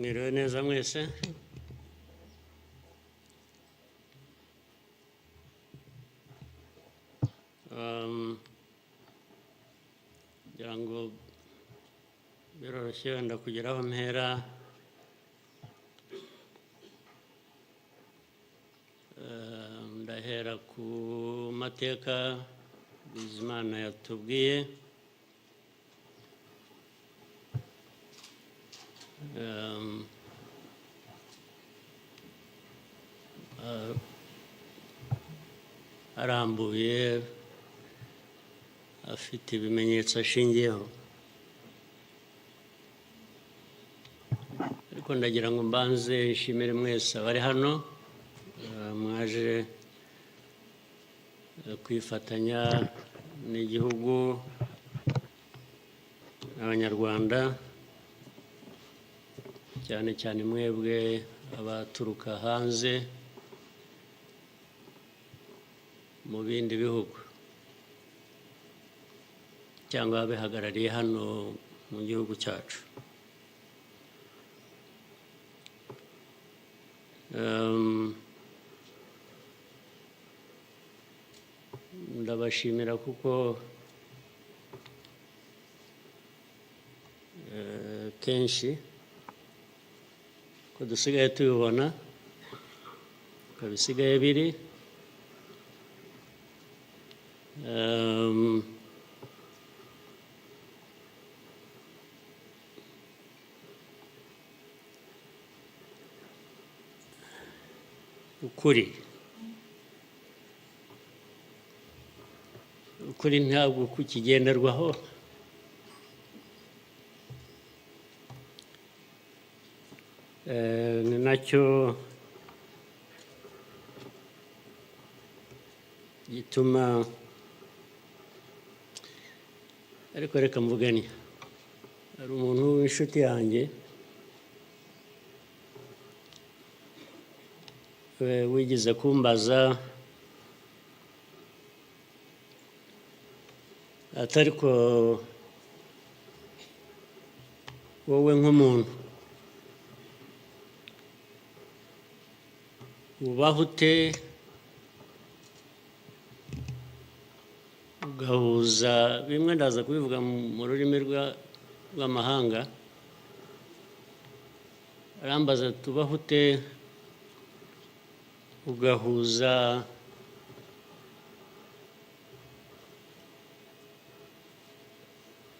Mwiriwe neza mwese. Ngira ngo biroroshye wenda kugera aho mpera. Ndahera ku mateka Bizimana yatubwiye. Arambuye afite ibimenyetso ashingiyeho, ariko ndagira ngo mbanze nshimire mwese abari hano mwaje kwifatanya n'igihugu n'abanyarwanda, cyane cyane mwebwe abaturuka hanze mu bindi bihugu cyangwa abihagarariye hano mu gihugu cyacu. Ndabashimira kuko kenshi ko dusigaye tubibona ko bisigaye biri ukuri ntabwo kukigenderwaho, ni nacyo gituma, ariko reka mvugane, hari umuntu w'inshuti yanjye wigeze kumbaza ati ariko wowe nk'umuntu ubaho ute ugahuza bimwe, ndaza kubivuga mu rurimi rw'amahanga, arambaza ati ubaho ute ugahuza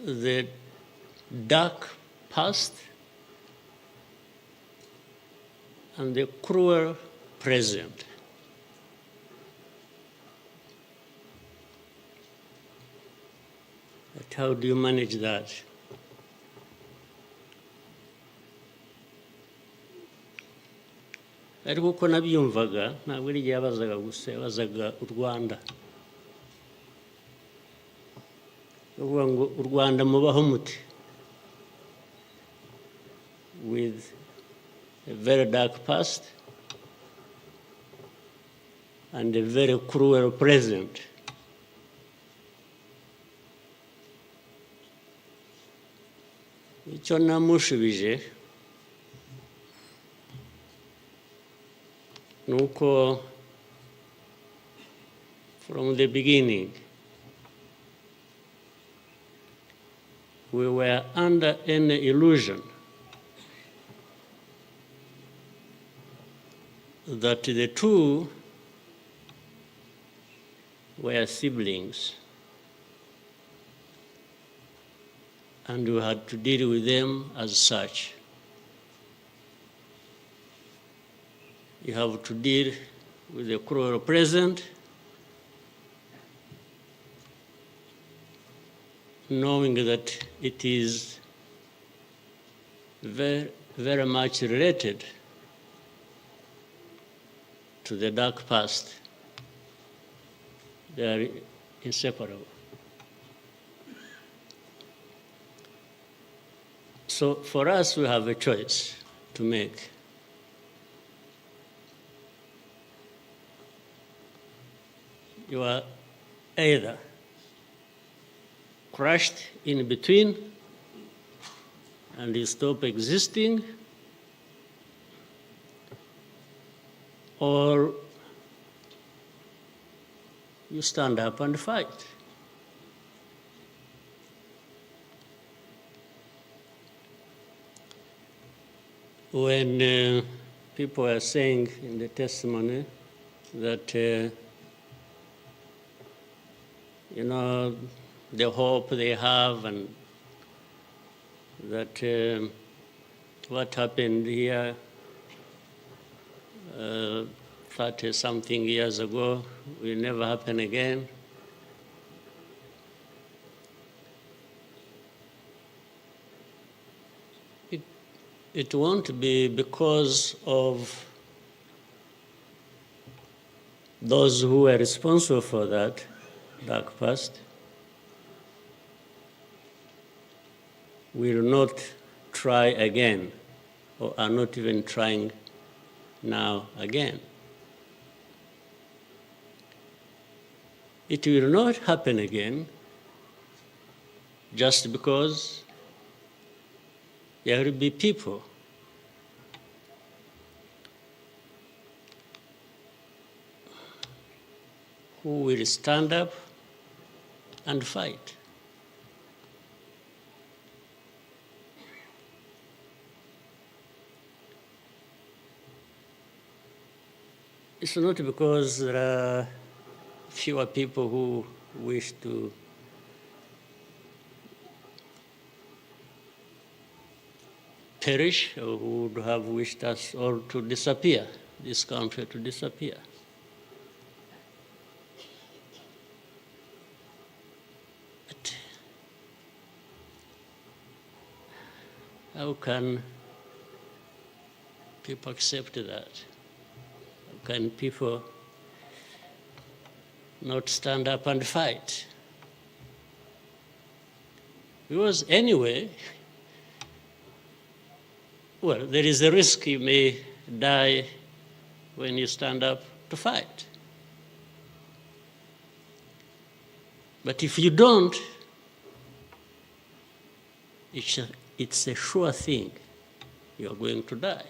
the dark past and the cruel present. But how do you manage that? Ariko uko nabyumvaga ntabwo ari igihe yabazaga gusa, yabazaga u Rwanda. Uvuga ngo u Rwanda mubaho muti, with a very dark past and a very cruel present. Icyo namushubije nuko from the beginning we were under any illusion that the two were siblings and we had to deal with them as such. You have to deal with the cruel present, knowing that it is very, very much related to the dark past. They are inseparable. So for us, we have a choice to make. You are either crushed in between and you stop existing, or you stand up and fight. When people are saying in the testimony that, the hope they have and that what happened here 30-something years ago will never happen again. It won't be because of those who were responsible for that dark past will not try again, or are not even trying now again. It will not happen again just because there will be people who will stand up and fight. It's not because there are fewer people who wish to perish or who would have wished us all to disappear, this country to disappear. But how can people accept that? How can people not stand up and fight? Because anyway, well, there is a risk you may die when you stand up to fight. But if you don't, it's a sure thing you are going to die.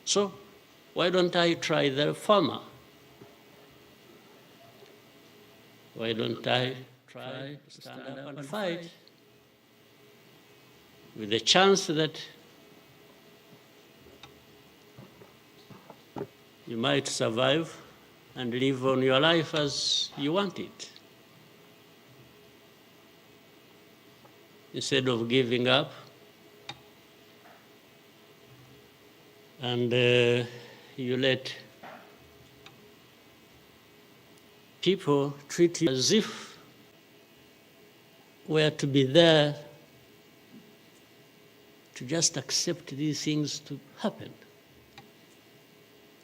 So why don't I try the former? Why don't I try to stand up and fight with the chance that you might survive and live on your life as you want it, instead of giving up and you let people treat you as if we're to be there to just accept these things to happen.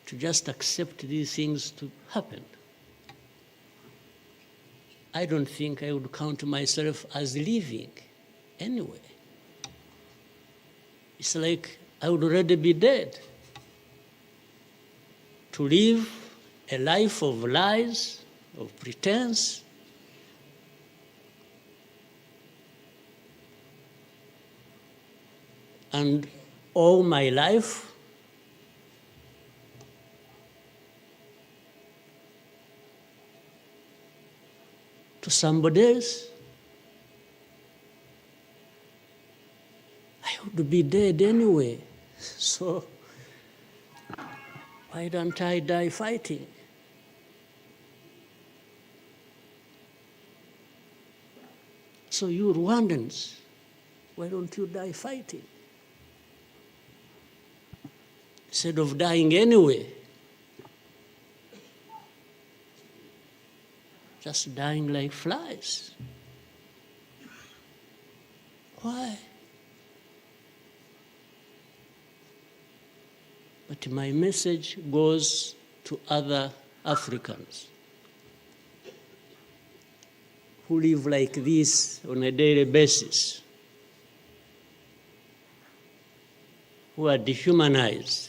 To just accept these things to happen. I don't think I would count myself as living anyway. It's like I would already be dead. To live a life of lies, of pretense, and all my life to somebody else, I would be dead anyway. So why don't I die fighting? So you Rwandans, why don't you die fighting? Instead of dying anyway, just dying like flies. Why? But my message goes to other Africans who live like this on a daily basis, who are dehumanized.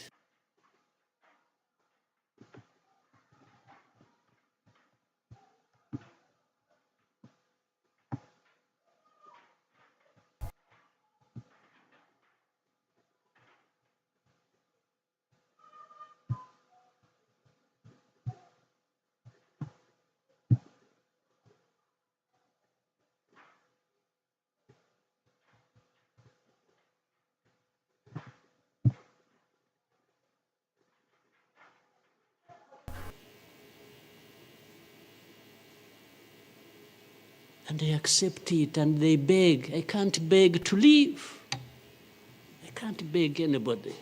And they accept it and they beg. I can't beg to leave. I can't beg anybody.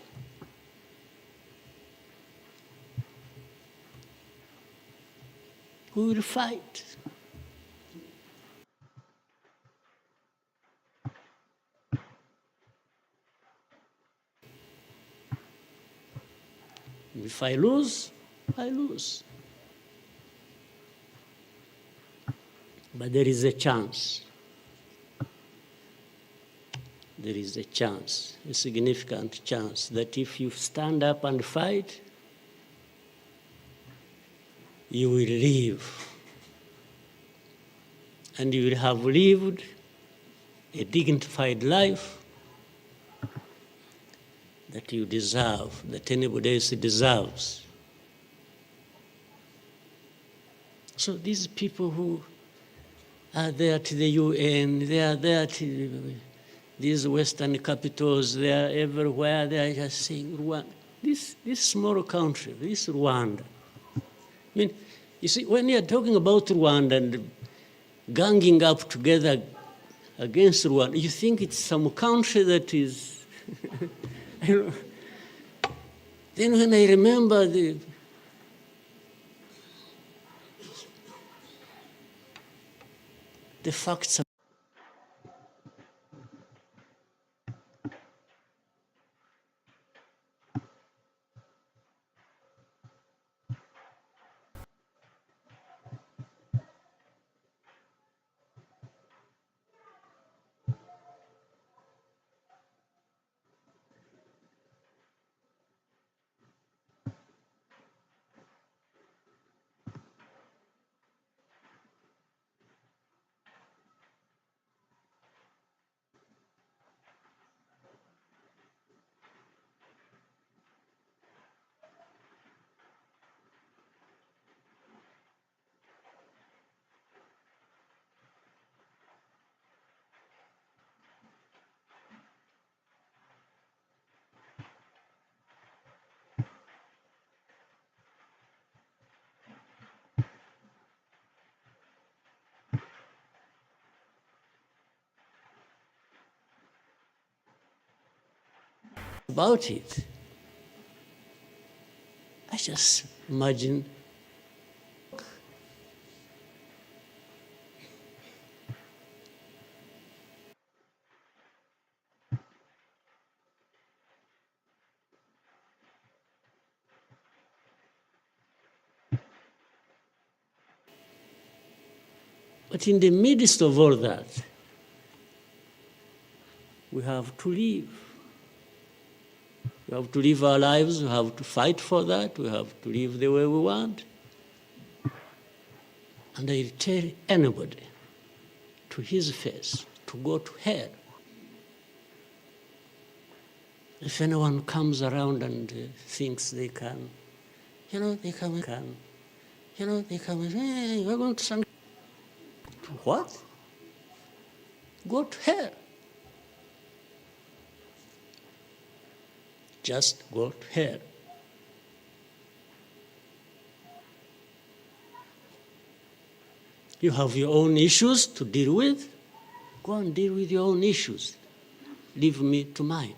We will fight. If I lose, I lose. But there is a chance. There is a chance, a significant chance, that if you stand up and fight, you will live. And you will have lived a dignified life that you deserve, that anybody else deserves. So these people who are there to the UN, they are there to these Western capitals, they are everywhere, they are just saying, Rwanda, this small country, this Rwanda. I mean, you see, when you're talking about Rwanda and ganging up together against Rwanda, you think it's some country that is, Then when I remember the facts about it, I just imagine but in the midst of all that, we have to live. We have to live our lives, we have to fight for that, we have to live the way we want. And I tell anybody to his face to go to hell. If anyone comes around and thinks they can, they come, hey, we're going to send. What? Go to hell. Just go to hell. You have your own issues to deal with. Go and deal with your own issues. Leave me to mine.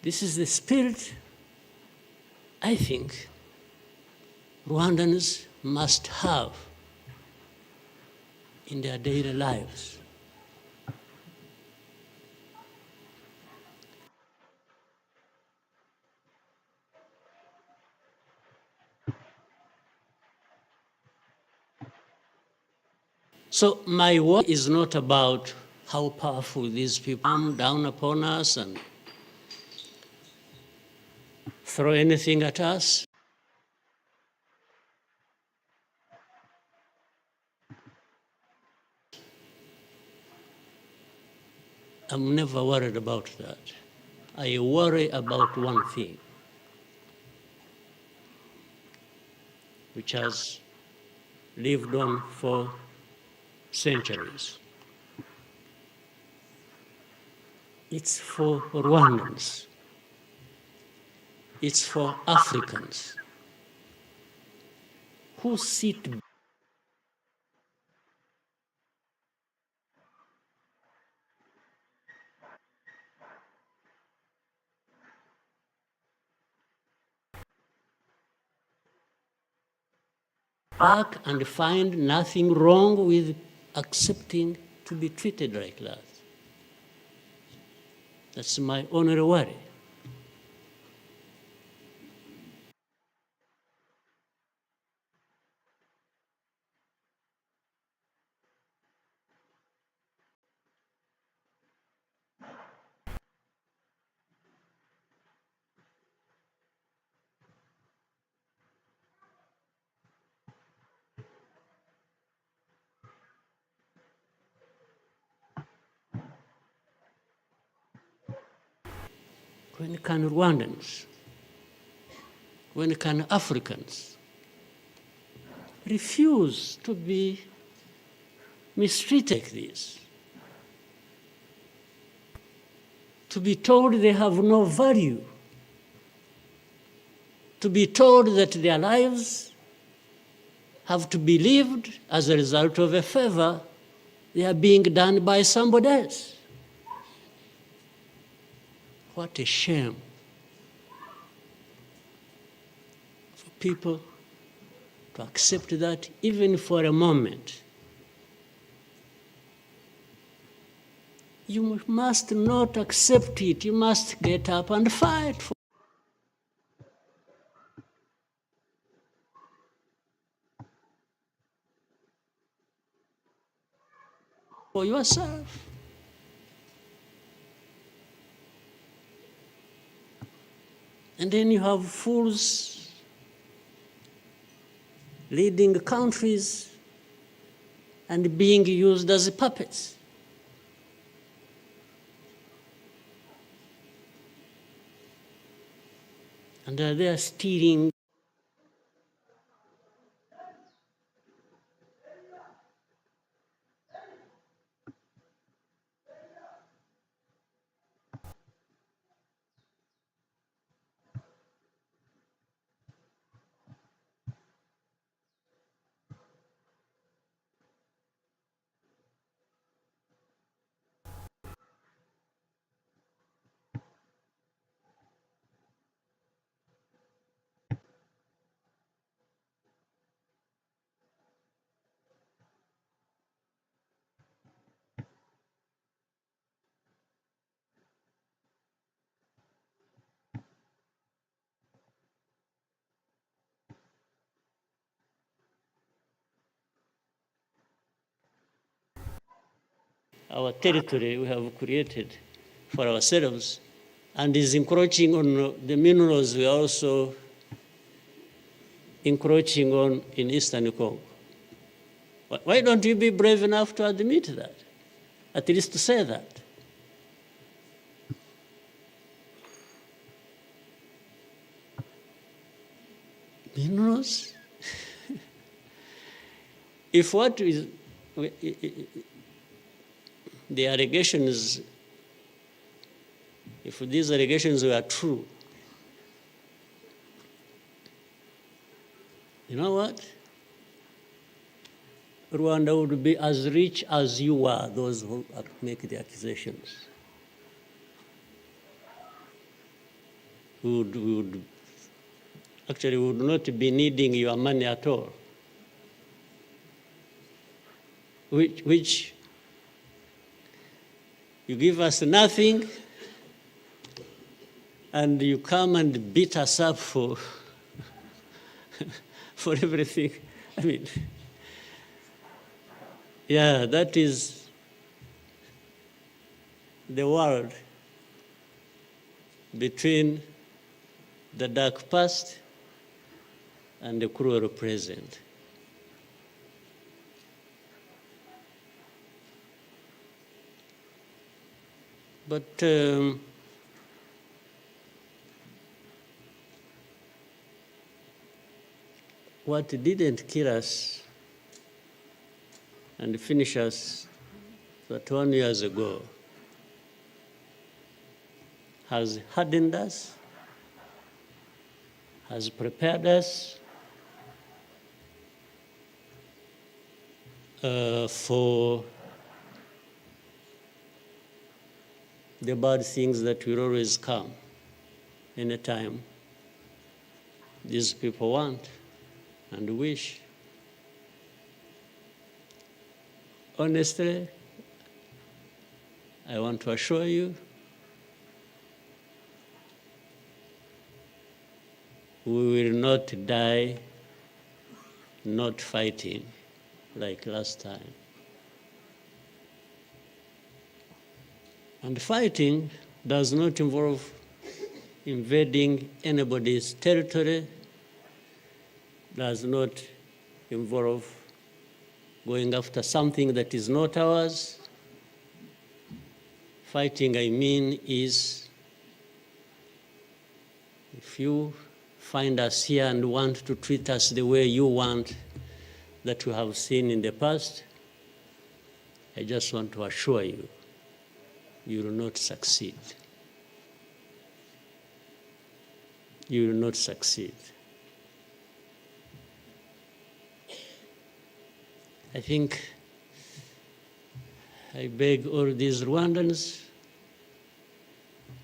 This is the spirit, I think, Rwandans must have in their daily lives. So my work is not about how powerful these people come down upon us and throw anything at us. I'm never worried about that. I worry about one thing, which has lived on for centuries. It's for Rwandans. It's for Africans who sit back and find nothing wrong with accepting to be treated like that. That's my only worry. When can Rwandans, when can Africans refuse to be mistreated like this? To be told they have no value, to be told that their lives have to be lived as a result of a favor they are being done by somebody else. What a shame for people to accept that even for a moment. You must not accept it. You must get up and fight for yourself. And then you have fools leading countries and being used as puppets. And they are stealing our territory we have created for ourselves and is encroaching on the minerals we are also encroaching on in Eastern Congo. Why don't you be brave enough to admit that? At least to say that. Minerals? If what is the allegations, if these allegations were true, you know what? Rwanda would be as rich as you are, those who make the accusations. We would not be needing your money at all. Which you give us nothing, and you come and beat us up for for everything. I mean, yeah, that is the world between the dark past and the cruel present. But what didn't kill us and finish us 21 years ago has hardened us, has prepared us for the bad things that will always come anytime these people want and wish. Honestly, I want to assure you, we will not die not fighting like last time. And fighting does not involve invading anybody's territory, does not involve going after something that is not ours. Fighting, I mean, is if you find us here and want to treat us the way you want that you have seen in the past, I just want to assure you, you will not succeed. You will not succeed. I think I beg all these Rwandans,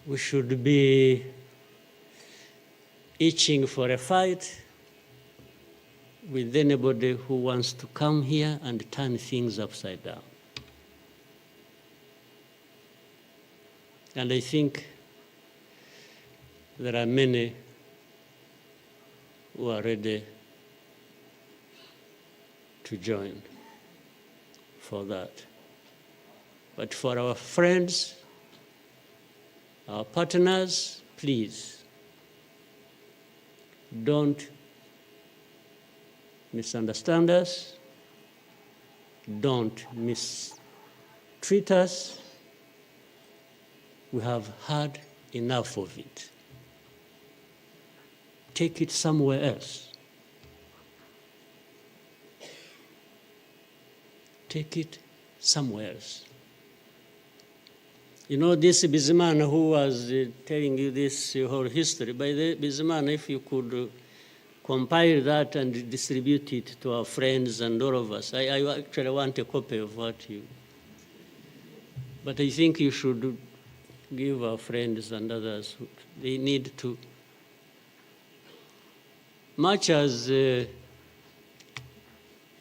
we should be itching for a fight with anybody who wants to come here and turn things upside down. And I think there are many who are ready to join for that. But for our friends, our partners, please, don't misunderstand us, don't mistreat us. We have had enough of it. Take it somewhere else. Take it somewhere else. You know, this Bizimana who was telling you this whole history, by the Bizimana, if you could compile that and distribute it to our friends and all of us. I actually want a copy of what you... But I think you should give our friends and others, they need to... Much as in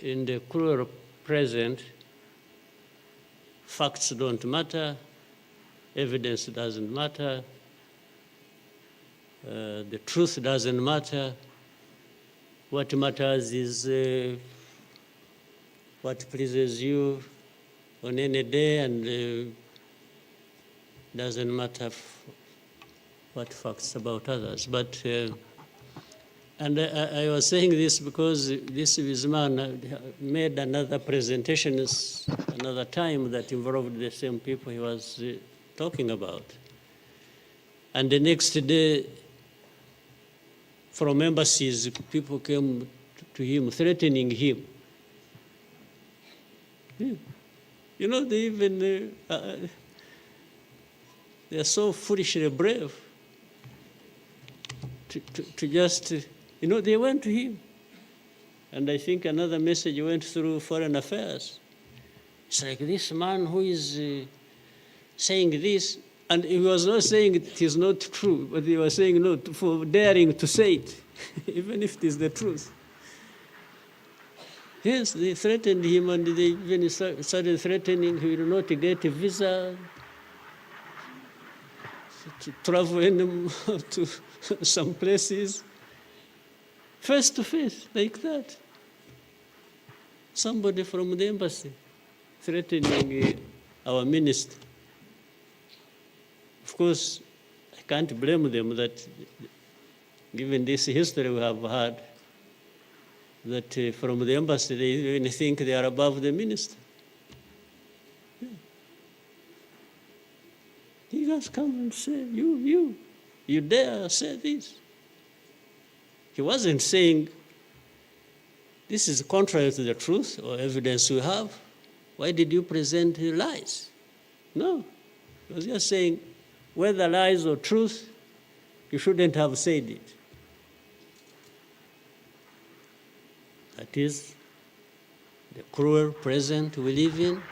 the cruel present, facts don't matter, evidence doesn't matter, the truth doesn't matter. What matters is what pleases you on any day, and doesn't matter what facts about others. But and I was saying this because this man made another presentation another time that involved the same people he was talking about. And the next day, from embassies, people came to him, threatening him. You know, they even, they are so foolishly brave to just, you know, they went to him. And I think another message went through Foreign Affairs. It's like this man who is saying this, and he was not saying it is not true, but he was saying no for daring to say it, even if it is the truth. Yes, they threatened him, and they even started threatening he will not get a visa to travel anymore to some places. Face to face, like that. Somebody from the embassy threatening our minister. Of course, I can't blame them that, given this history we have had, that from the embassy they even think they are above the minister. Yeah. He just come and say, you dare say this? He wasn't saying, this is contrary to the truth or evidence we have. Why did you present lies? No. He was just saying, whether lies or truth, you shouldn't have said it. That is the cruel present we live in,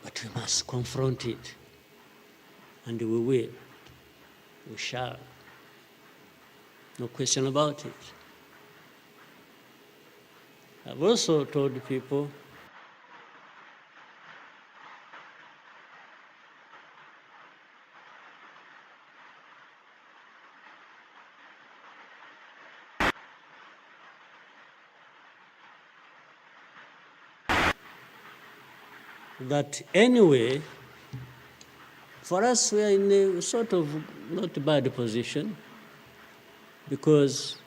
but we must confront it. And we will. We shall. No question about it. I've also told people that anyway, for us, we are in a sort of not bad position because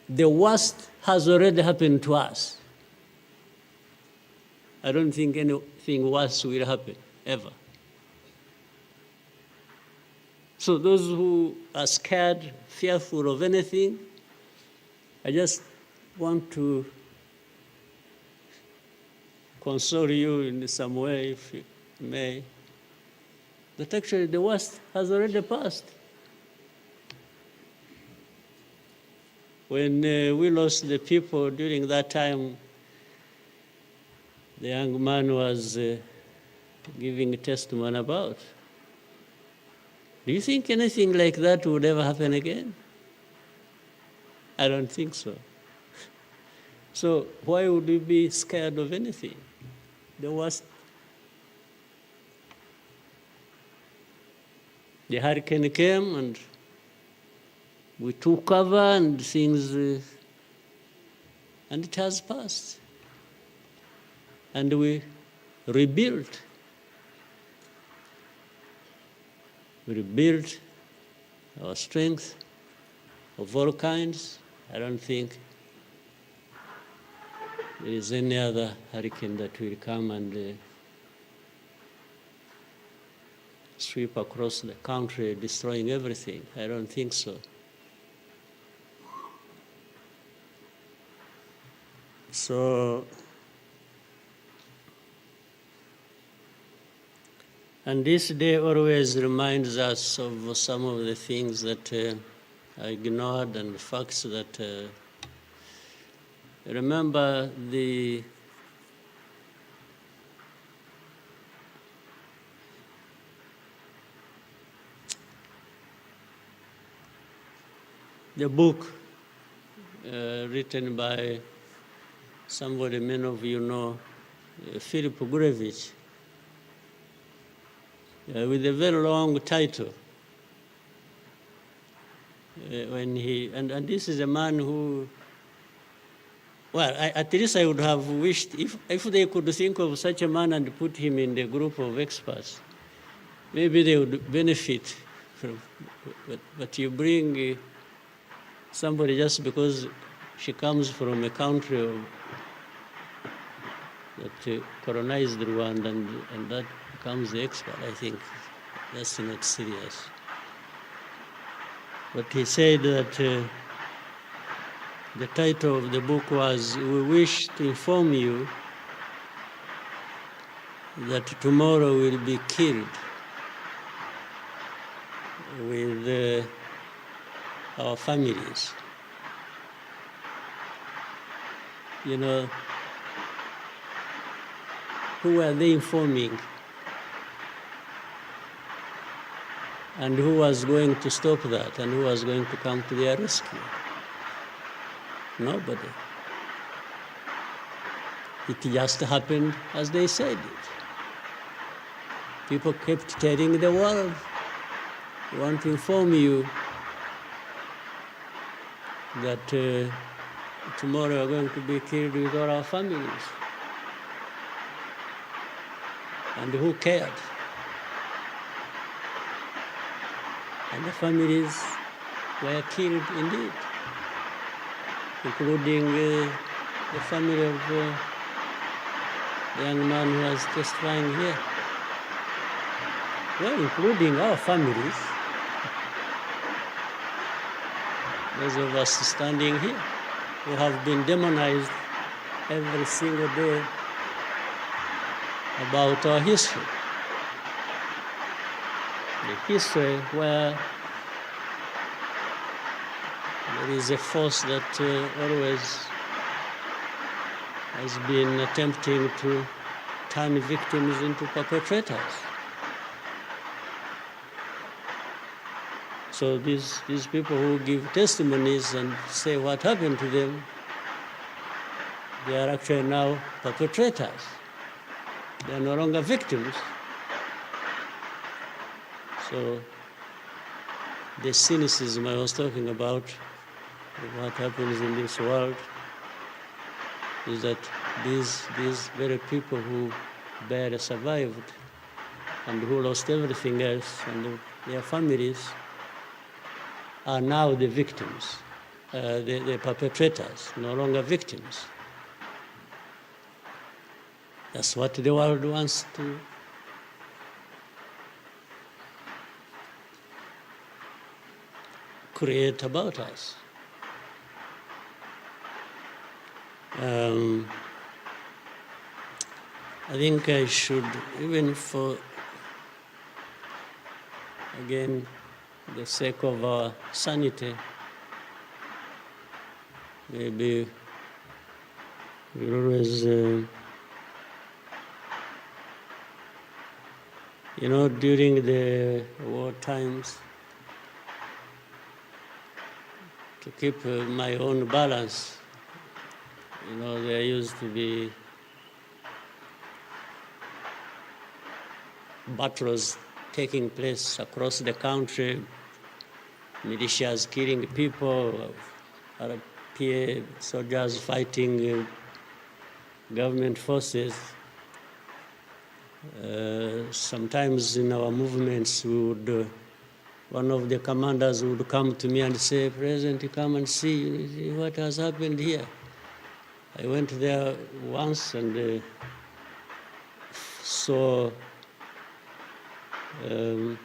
the worst has already happened to us. I don't think anything worse will happen, ever. So those who are scared, fearful of anything, I just want to console you in some way, if you may, that actually the worst has already passed. When we lost the people during that time, the young man was giving a testimony about. Do you think anything like that would ever happen again? I don't think so. So why would we be scared of anything? The worst. The hurricane came and we took cover and things, and it has passed. And we rebuilt. We rebuilt our strength of all kinds. I don't think there is any other hurricane that will come and sweep across the country, destroying everything. I don't think so. So, and this day always reminds us of some of the things that I ignored and the facts that remember the book written by somebody many of you know, Philip Gurevich, with a very long title. When he and this is a man who, well, at least I would have wished if they could think of such a man and put him in the group of experts, maybe they would benefit from. But you bring somebody just because she comes from a country that colonized Rwanda and that becomes the expert. I think that's not serious. But he said that the title of the book was, "We wish to inform you that tomorrow will be killed with our families." You know, who were they informing? And who was going to stop that? And who was going to come to their rescue? Nobody. It just happened as they said it. People kept telling the world, "We want to inform you that tomorrow we're going to be killed with all our families." And who cared? And the families were killed indeed, including the family of the young man who was testifying here. well, including our families, those of us standing here, who have been demonized every single day about our history. The history where there is a force that always has been attempting to turn victims into perpetrators. So these people who give testimonies and say what happened to them, they are actually now perpetrators. They are no longer victims. So the cynicism I was talking about, what happens in this world, is that these very people who barely survived and who lost everything else and their families are now the victims, the perpetrators, no longer victims. That's what the world wants to create about us. I think I should, even for, again, the sake of our sanity, maybe we always, during the war times, to keep my own balance, there used to be battles taking place across the country, militias killing people, RPA soldiers fighting government forces. Sometimes in our movements, one of the commanders would come to me and say, "President, come and see what has happened here." I went there once and saw a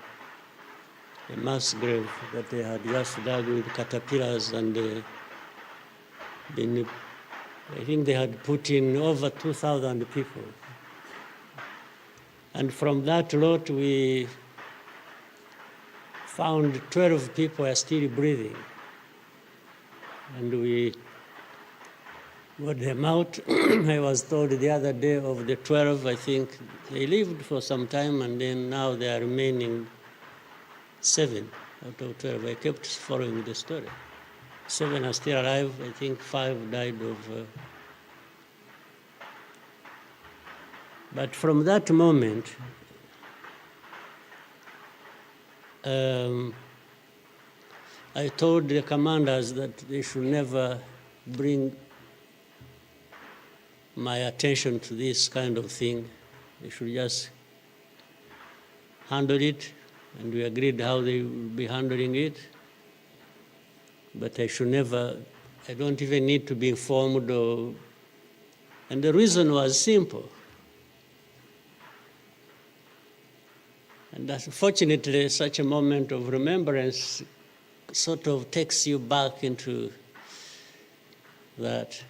mass grave that they had just dug with caterpillars, and I think they had put in over 2,000 people. And from that lot, we found 12 people are still breathing. And we got them out. I was told the other day of the 12, I think they lived for some time, and then now they are remaining 7 out of 12. I kept following the story. 7 are still alive. I think 5 died of... But from that moment, I told the commanders that they should never bring my attention to this kind of thing. They should just handle it, and we agreed how they would be handling it. But I should never, I don't even need to be informed or, and the reason was simple. And unfortunately, such a moment of remembrance sort of takes you back into that.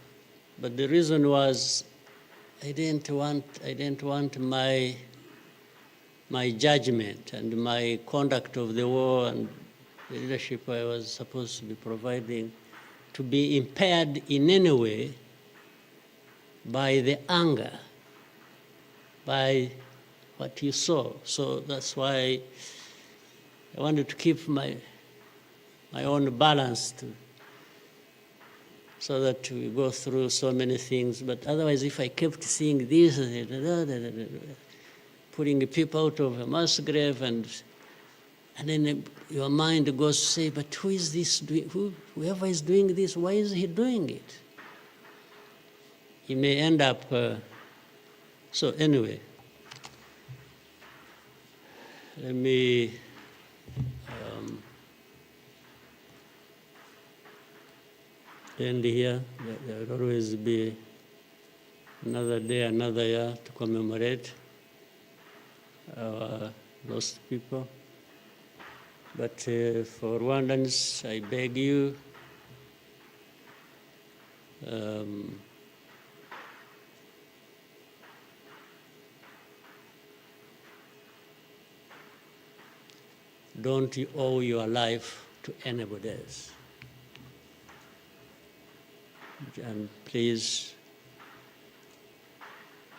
But the reason was I didn't want my judgment and my conduct of the war and the leadership I was supposed to be providing to be impaired in any way by the anger, by what you saw. So that's why I wanted to keep my own balance so that we go through so many things. But otherwise, if I kept seeing this, putting people out of a mass grave, and then your mind goes to say, but who is this doing? Whoever is doing this, why is he doing it? He may end up... So anyway, let me end here. There will always be another day, another year to commemorate our lost people. But for Rwandans, I beg you, don't you owe your life to anybody else. And please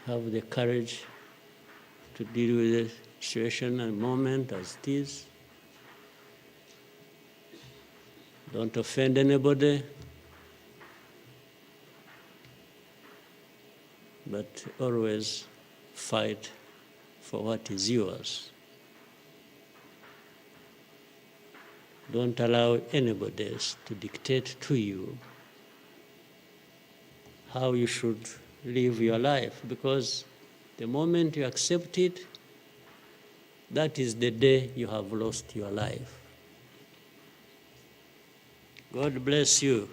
have the courage to deal with the situation and moment as it is. Don't offend anybody, but always fight for what is yours. Don't allow anybody else to dictate to you how you should live your life, because the moment you accept it, that is the day you have lost your life. God bless you.